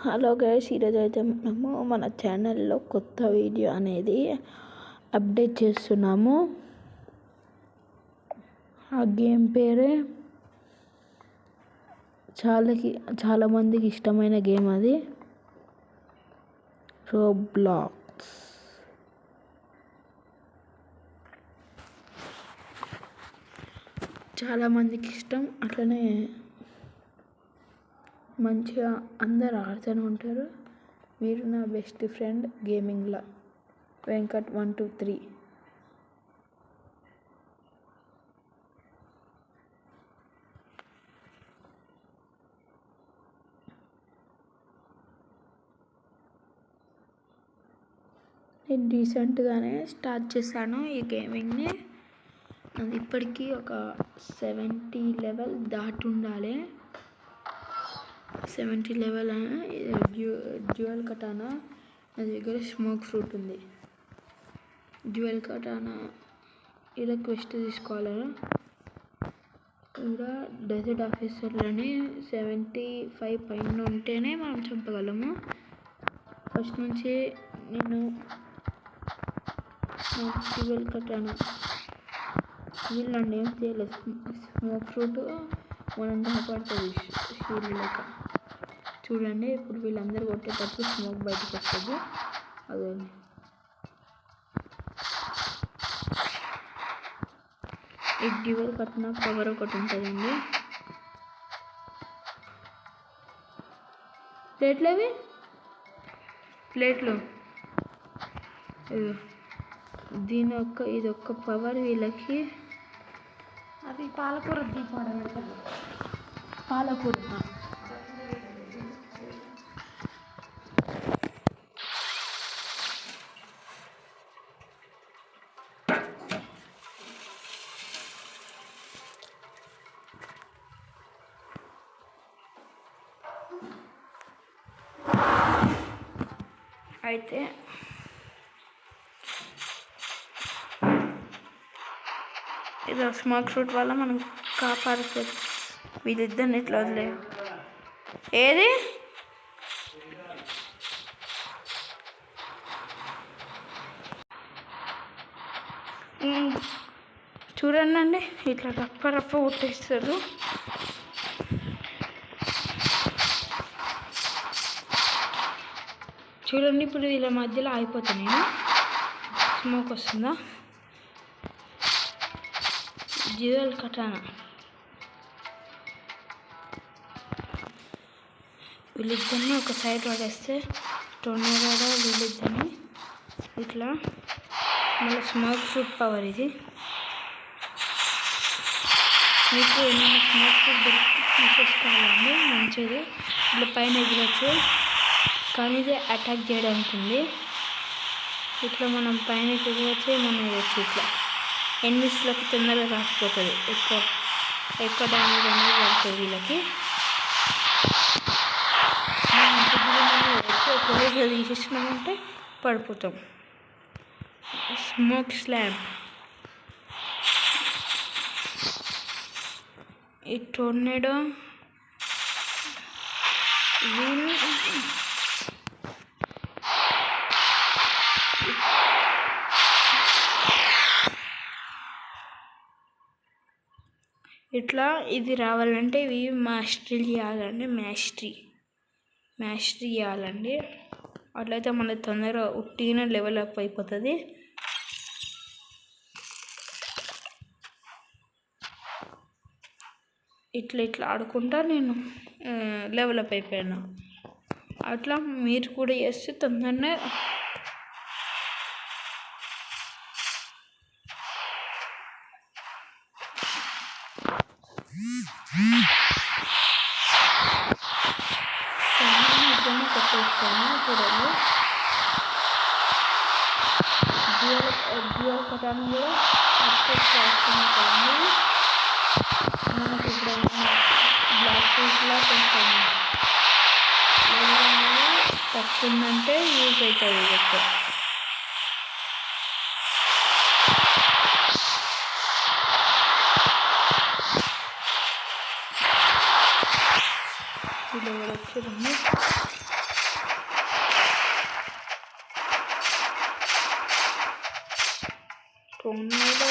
Hello guys, ఈరోజు అయితే మనము మన ఛానల్లో కొత్త వీడియో అనేది అప్డేట్ చేస్తున్నాము. ఆ గేమ్ పేరే చాలామందికి ఇష్టమైన గేమ్, అది రోబ్లాక్స్. చాలామందికి ఇష్టం, అట్లనే మంచిగా అందరు ఆడుతూనే ఉంటారు. మీరు నా బెస్ట్ ఫ్రెండ్ గేమింగ్లో వెంకట్ 123. నేను రీసెంట్గానే స్టార్ట్ చేశాను ఈ గేమింగ్ని. అది ఇప్పటికీ ఒక 70 లెవెల్ దాటి ఉండాలి. 70 లెవెల్. డ్యూయల్ కటానా, నా దగ్గర స్మోక్ ఫ్రూట్ ఉంది. డ్యూయల్ కటానా ఇలా క్వెస్ట్ తీసుకోవాలి. ఇంకా డెజర్ట్ ఆఫీసర్లని 75 పైన ఉంటేనే మనం చంపగలము. ఫస్ట్ నుంచి నేను డ్యూయల్ కటానా వీళ్ళండి ఏం చేయలేదు. స్మోక్ ఫ్రూట్ మనం కాపాడుతుంది షీల్డ్ లెక్క. చూడండి, ఇప్పుడు వీళ్ళందరూ కొట్టేటప్పుడు స్మోక్ బయటకు వస్తుంది. అదే ఈ డ్యూయల్ కట్టిన పవర్ ఒకటి ఉంటుందండి. ప్లేట్లు ఇది ఒక్క పవర్ వీళ్ళకి. అది పాలకూర దీపడం పాలకూర అయితే ఇది స్మోక్ ఫ్రూట్ వల్ల మనం కాపాడుతుంది. వీళ్ళిద్దరిని ఇట్లా వదిలే. ఏది చూడండి, ఇట్లా రప్ప కొట్టేస్తారు. చూడండి, ఇప్పుడు వీళ్ళ మధ్యలో ఆగిపోతాను నేను. స్మోక్ వస్తుందా? డ్యూయల్ కటానా వీళ్ళిద్దరిని ఒక సైడ్ పడేస్తే టొర్నేడో వీళ్ళిద్దరిని ఇట్లా. మళ్ళీ స్మోక్ ఫ్రూట్ పవర్ ఇది. మీకు ఏమైనా స్మోక్ ఫ్రూట్ దొరికి తీసేసుకోవాలండి, మంచిది. ఇట్లా పైన ఎగరచ్చు, కానీ ఇది అటాక్ చేయడానికి ఉంది. ఇట్లా మనం పైన ఎగరచ్చు, ఏమైనా వేయచ్చు. ఇట్లా ఎనిమిస్లకి తొందరగా రాకపోతుంది. ఎక్కువ డ్యామేజ్ అనేది పడుతుంది వీళ్ళకి. ఒకవేళ తీసేసినామంటే పడిపోతాం. Smoke slam. ఈ టోర్నేడో ఇట్లా ఇది రావాలంటే ఇవి మాస్టరీ చేయాలండి. మాస్టరీ చేయాలండి. అట్లయితే మన తొందరగా ఉట్టిన లెవెల్ అప్ అయిపోతుంది. ఇట్లా ఆడుకుంటా నేను లెవెల్ అప్ అయిపోయాను. అట్లా మీరు కూడా చేస్తే తొందరనే కొట్టేస్తాను. చూడండి, డ్యూయల్ కటాను కూడా అప్డేట్ చేస్తున్నాను కదండి. మనకి ఇప్పుడు బ్లాక్ ఫ్రూట్లో కొంచెం తక్కువ ఉందంటే యూజ్ అవుతుంది ఎక్కువ. ఇలా కూడా వచ్చేదండి. టొమాటో